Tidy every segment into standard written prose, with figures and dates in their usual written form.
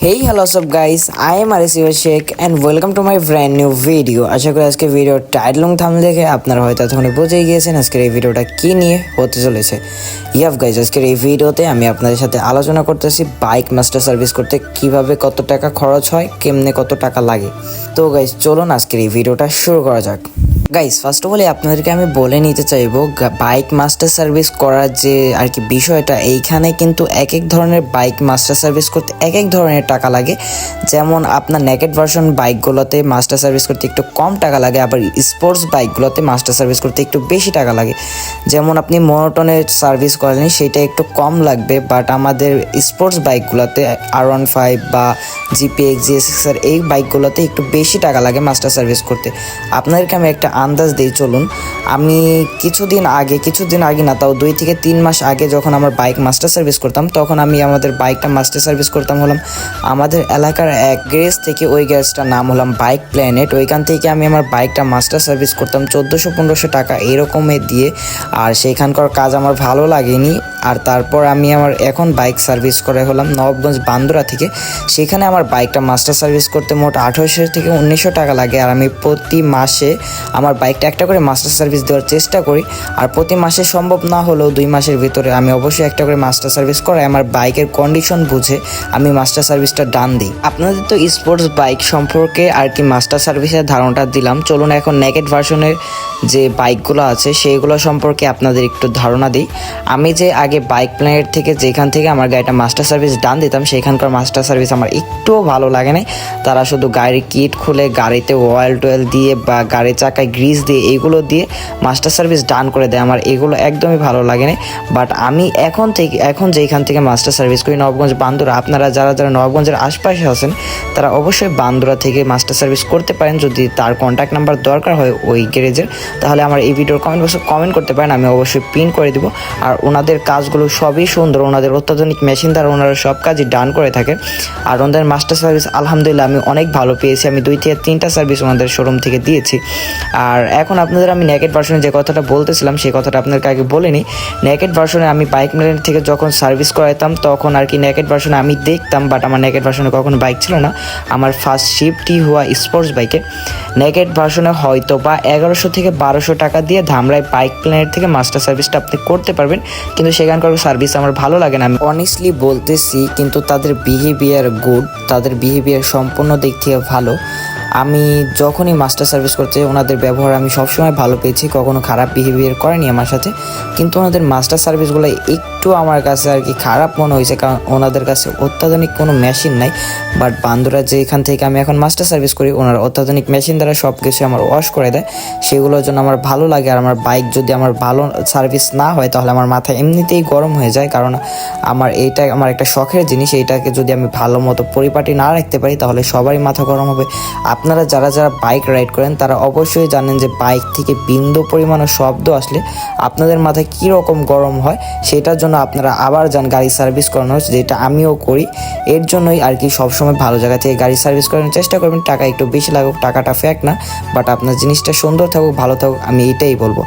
Hey, hello, what's up, guys? I am Arisiva Sheikh and welcome to my brand new video. আশা করি আজকে video title এবং thumbnail দেখে আপনারা হয়তো এতক্ষণে বুঝেই গিয়েছেন আজকের এই ভিডিওটা কি নিয়ে হতে চলেছে। গাইজ, আজকের এই ভিডিওতে আমি আপনাদের সাথে আলোচনা করতেছি বাইক মাস্টার সার্ভিস করতে কিভাবে কত টাকা খরচ হয়, কেমনে কত টাকা লাগে। তো গাইজ, চলুন আজকের এই ভিডিওটা শুরু করা যাক। গাইজ, ফার্স্ট অফ অল আপনাদেরকে আমি বলে নিতে চাইবো বাইক মাস্টার সার্ভিস করার যে আর কি বিষয়টা, এইখানে কিন্তু এক এক ধরনের বাইক মাস্টার সার্ভিস করতে এক এক ধরনের টাকা লাগে। যেমন আপনার নেকেড ভার্সন বাইকগুলোতে মাস্টার সার্ভিস করতে একটু কম টাকা লাগে, আবার স্পোর্টস বাইকগুলোতে মাস্টার সার্ভিস করতে একটু বেশি টাকা লাগে। যেমন আপনি মোনোটনের সার্ভিস করেন সেটা একটু কম লাগবে, বাট আমাদের স্পোর্টস বাইকগুলোতে R15 বা GPX GSX-R এই বাইকগুলোতে একটু বেশি টাকা লাগে মাস্টার সার্ভিস করতে। আপনাদেরকে আমি একটা আন্দাজ দিই, চলুন। আমি কিছুদিন আগে না, তাও 2 থেকে 3 মাস আগে যখন আমার বাইক মাস্টার সার্ভিস করতাম, তখন আমি আমাদের বাইকটা মাস্টার সার্ভিস করতাম হলাম আমাদের এলাকার এক গ্যারেজ থেকে। ওই গ্যারেজটার নাম হলাম বাইক প্ল্যানেট। ওইখান থেকে আমি আমার বাইকটা মাস্টার সার্ভিস করতাম 1400-1500 টাকা এরকমে দিয়ে। আর সেইখানকার কাজ আমার ভালো লাগেনি। আর তারপর আমি আমার এখন বাইক সার্ভিস করে হলাম নবাবগঞ্জ বান্দুরা থেকে। সেখানে আমার বাইকটা মাস্টার সার্ভিস করতে মোট 1800 থেকে 1900 টাকা লাগে। আর আমি প্রতি মাসে আমার বাইকটা একটা করে মাস্টার সার্ভিস দেওয়ার চেষ্টা করি। আর প্রতি মাসে সম্ভব না হলেও 2 মাসের ভিতরে আমি অবশ্যই একটা করে মাস্টার সার্ভিস করাই। আমার বাইকের কন্ডিশন বুঝে আমি মাস্টার সার্ভিসটা ডান দিই। আপনাদের তো স্পোর্টস বাইক সম্পর্কে আর কি মাস্টার সার্ভিসের ধারণাটা দিলাম। চলুন এখন নেকেড ভার্সনের যে বাইকগুলো আছে সেইগুলো সম্পর্কে আপনাদের একটু ধারণা দিই। আমি যে আগে বাইক প্ল্যানেট থেকে যেখান থেকে আমার গাড়িটা মাস্টার সার্ভিস ডান দিতাম, সেখানকার মাস্টার সার্ভিস আমার একটুও ভালো লাগে না। তারা শুধু গাড়ির কিট খুলে গাড়িতে অয়েল টোয়েল দিয়ে বা গাড়ির চাকায় গ্রিস দিয়ে এইগুলো দিয়ে মাস্টার সার্ভিস ডান করে দেয়। আমার এগুলো একদমই ভালো লাগে না। বাট আমি এখন যেখান থেকে মাস্টার সার্ভিস করি নবাবগঞ্জ বান্দুরা, আপনারা যারা নবাবগঞ্জের আশপাশে আছেন তারা অবশ্যই বান্দুরা থেকে মাস্টার সার্ভিস করতে পারেন। যদি তার কন্ট্যাক্ট নাম্বার দরকার হয় ওই গ্যারেজের, তাহলে আমার এই ভিডিওর কমেন্ট বক্সে কমেন্ট করতে পারেন, আমি অবশ্যই পিন করে দিব। আর ওনাদের কাজগুলো সবই সুন্দর, ওনাদের অত্যাধুনিক মেশিন দ্বারা ওনারা সব কাজই ডান করে থাকে। আর ওনাদের মাস্টার সার্ভিস আলহামদুলিল্লাহ আমি অনেক ভালো পেয়েছি। আমি 2 থেকে 3টা সার্ভিস ওনাদের শোরুম থেকে দিয়েছি। আর এখন আপনাদের আমি নেকেড ভার্সনে যে কথাটা বলতেছিলাম সেই কথাটা আপনাদেরকে আগে বলে নিই। নেকেড ভার্সনে আমি বাইক প্ল্যানেট থেকে যখন সার্ভিস করাইতাম তখন আর কি নেকেড ভার্সনে আমি দেখতাম, বাট আমার নেকেড ভার্সনে কখনো বাইক ছিল না। আমার ফার্স্ট শিফটই হওয়া স্পোর্টস বাইকে। নেকেড ভার্সনে হয়তো বা 1100 থেকে 1200 টাকা দিয়ে ধামরাই বাইক প্ল্যানেট থেকে মাস্টার সার্ভিসটা আপনি করতে পারবেন, কিন্তু সেখানকার সার্ভিস আমার ভালো লাগে না। আমি অনেস্টলি বলতেছি, কিন্তু তাদের বিহেভিয়ার গুড, তাদের বিহেভিয়ার সম্পূর্ণ দিক থেকে ভালো। আমি যখনই মাস্টার সার্ভিস করতে ওনাদের ব্যবহার আমি সবসময় ভালো পেয়েছি, কখনো খারাপ বিহেভিয়ার করেনি আমার সাথে। কিন্তু ওনাদের মাস্টার সার্ভিসগুলো একটু আমার কাছে আর কি খারাপ মনে হয়েছে, কারণ ওনাদের কাছে অত্যাধুনিক কোনো মেশিন নাই। বাট বান্দুরা যেখান থেকে আমি এখন মাস্টার সার্ভিস করি, ওনারা অত্যাধুনিক মেশিন দ্বারা সব কিছু আমার ওয়াশ করে দেয়, সেগুলোর জন্য আমার ভালো লাগে। আর আমার বাইক যদি আমার ভালো সার্ভিস না হয় তাহলে আমার মাথা এমনিতেই গরম হয়ে যায়, কারণ এইটা আমার একটা শখের জিনিস। এইটাকে যদি আমি ভালো মতো পরিপাটি না রাখতে পারি তাহলে সবারই মাথা গরম হবে। আপনারা যারা বাইক রাইড করেন তারা অবশ্যই জানেন যে বাইক থেকে বিন্দু পরিমাণও শব্দ আসলে আপনাদের মাথায় কীরকম গরম হয়। সেটার জন্য আপনারা আবার যান গাড়ি সার্ভিস করানো, যেটা আমিও করি। এর জন্যই আর কি সবসময় ভালো জায়গা থেকে গাড়ি সার্ভিস করানোর চেষ্টা করবেন। টাকা একটু বেশি লাগুক, টাকাটা ফ্যাক্ট না, বাট আপনার জিনিসটা সুন্দর থাকুক, ভালো থাকুক, আমি এইটাই বলবো।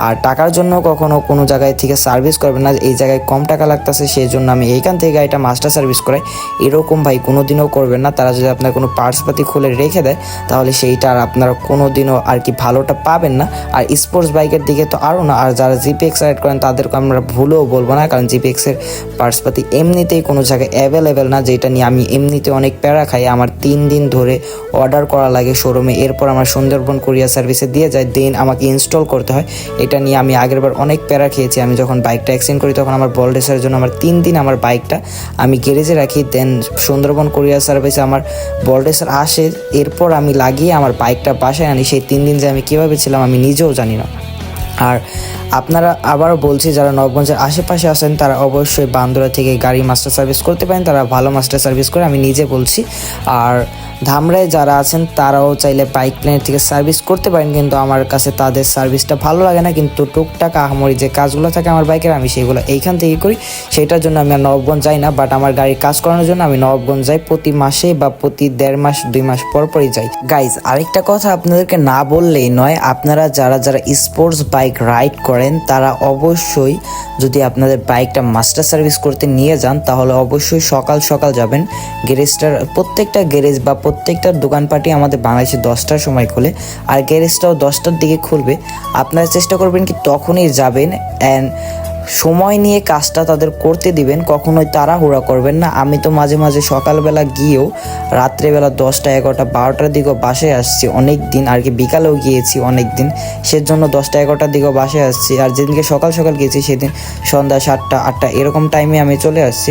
আর টাকার জন্য কখনো কোনো জায়গায় থেকে সার্ভিস করবেন না, এই জায়গায় কম টাকা লাগতেছে সেই জন্য আমি এইখান থেকে গাড়িটা মাস্টার সার্ভিস করাই, এরকম ভাই কোনো দিনও করবেন না। তারা যদি আপনার কোনো পার্টসপাতি খুলে রেখে দেয় তাহলে সেইটা আর আপনারা কোনো দিনও আর কি ভালোটা পাবেন না। আর স্পোর্টস বাইকের দিকে তো আরও না। আর যারা GPX রাইড করেন তাদেরকে আমরা ভুলেও বলবো না, কারণ GPX-এর পার্টসপাতি এমনিতেই কোনো জায়গায় অ্যাভেলেবেল না, যেটা নিয়ে আমি এমনিতে অনেক প্যারা খাই। আমার 3 দিন ধরে অর্ডার করা লাগে শোরুমে, এরপর আমার সুন্দরবন কুরিয়ার সার্ভিসে দিয়ে যায়, দেন আমাকে ইনস্টল করতে হয়। এটা নিয়ে আমি আগেরবার অনেক প্যারা খেয়েছি। আমি যখন বাইকটা এক্সচেঞ্জ করি তখন আমার বলডেসের জন্য আমার 3 দিন আমার বাইকটা আমি গ্যারেজে রাখি, দেন সুন্দরবন কুরিয়ার সার্ভিসে আমার বলডেসের আসে, এরপর আমি লাগিয়ে আমার বাইকটা বাসায় আনি। সেই 3 দিন যে আমি কীভাবে ছিলাম আমি নিজেও জানি না। আর আপনারা আবারও বলছি, যারা নবাবগঞ্জের আশেপাশে আছেন তারা অবশ্যই বান্দুরা থেকে গাড়ি মাস্টার সার্ভিস করতে পারেন, তারা ভালো মাস্টার সার্ভিস করে, আমি নিজে বলছি। আর ধামরায় যারা আছেন তারাও চাইলে বাইক প্ল্যানেট থেকে সার্ভিস করতে পারেন, কিন্তু আমার কাছে তাদের সার্ভিসটা ভালো লাগে না। কিন্তু টুকটাক আহামরি যে কাজগুলো থাকে আমার বাইকের আমি সেগুলো এইখান থেকে করি, সেটার জন্য আমি আর নবাবগঞ্জ যাই না। বাট আমার গাড়ির কাজ করানোর জন্য আমি নবাবগঞ্জ যাই প্রতি মাসে বা প্রতি 1.5 মাস 2 মাস পরই যাই। গাইজ, আরেকটা কথা আপনাদেরকে না বললেই নয়, আপনারা যারা স্পোর্টস বাইক বাইক রাইড করেন তারা অবশ্যই যদি আপনাদের বাইকটা মাস্টার সার্ভিস করতে নিয়ে যান তাহলে অবশ্যই সকাল সকাল যাবেন। গ্যারেজটার প্রত্যেকটা গ্যারেজ বা প্রত্যেকটা দোকানপাটি আমাদের বাংলাদেশে 10টার সময় খোলে, আর গ্যারেজটাও 10টার দিকে খুলবে। আপনারা চেষ্টা করবেন কি তখনই যাবেন অ্যান্ড সময় নিয়ে কাজটা তাদের করতে দিবেন, কখনোই তাড়াহুড়া করবেন না। আমি তো মাঝে মাঝে সকালবেলা গিয়েও রাত্রেবেলা 10টা 11টা 12টার দিকেও বাসায় আসছি অনেক দিন, আর কি বিকালেও গিয়েছি অনেক দিন, সেজন্য 10টা 11টার দিকেও বাসায় আসছি। আর যেদিনকে সকাল সকাল গিয়েছি সেদিন সন্ধ্যা 7টা 8টা এরকম টাইমে আমি চলে আসছি।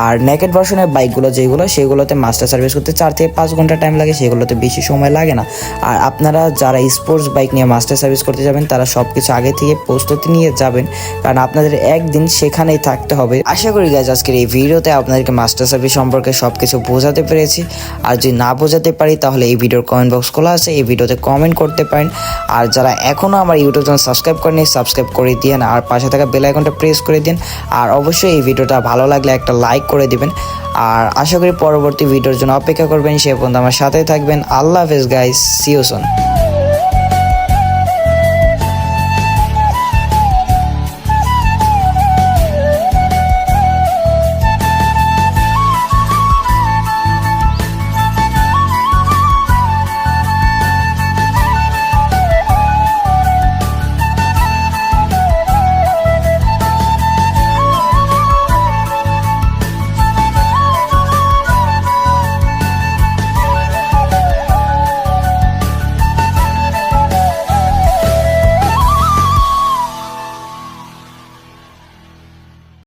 আর নেকেড ভার্সনের বাইকগুলো যেগুলো সেগুলোতে মাস্টার সার্ভিস করতে 4 থেকে 5 ঘন্টা টাইম লাগে, সেগুলোতে বেশি সময় লাগে না। আর আপনারা যারা স্পোর্টস বাইক নিয়ে মাস্টার সার্ভিস করতে যাবেন তারা সব কিছু আগে থেকে প্রস্তুতি নিয়ে যাবেন, কারণ আপনাদের একদিন সেখানেই থাকতে হবে। আশা করি গাইজ আজকের এই ভিডিওতে আপনাদেরকে মাস্টার সার্ভিস সম্পর্কে সব কিছু বোঝাতে পেরেছি। আর যদি না বোঝাতে পারি তাহলে এই ভিডিওর কমেন্ট বক্স খোলা আছে, এই ভিডিওতে কমেন্ট করতে পারেন। আর যারা এখনও আমার ইউটিউব চ্যানেল সাবস্ক্রাইব করেনি সাবস্ক্রাইব করে দিন, আর পাশে থাকা বেল আইকনটা প্রেস করে দিন। আর অবশ্যই এই ভিডিওটা ভালো লাগলে একটা লাইক করে দিবেন। আর আশা করি পরবর্তী ভিডিওর জন্য অপেক্ষা করবেন, সে পর্যন্ত আমার সাথে থাকবেন। আল্লাহ হাফেজ গাইজ, সি ইউ সুন।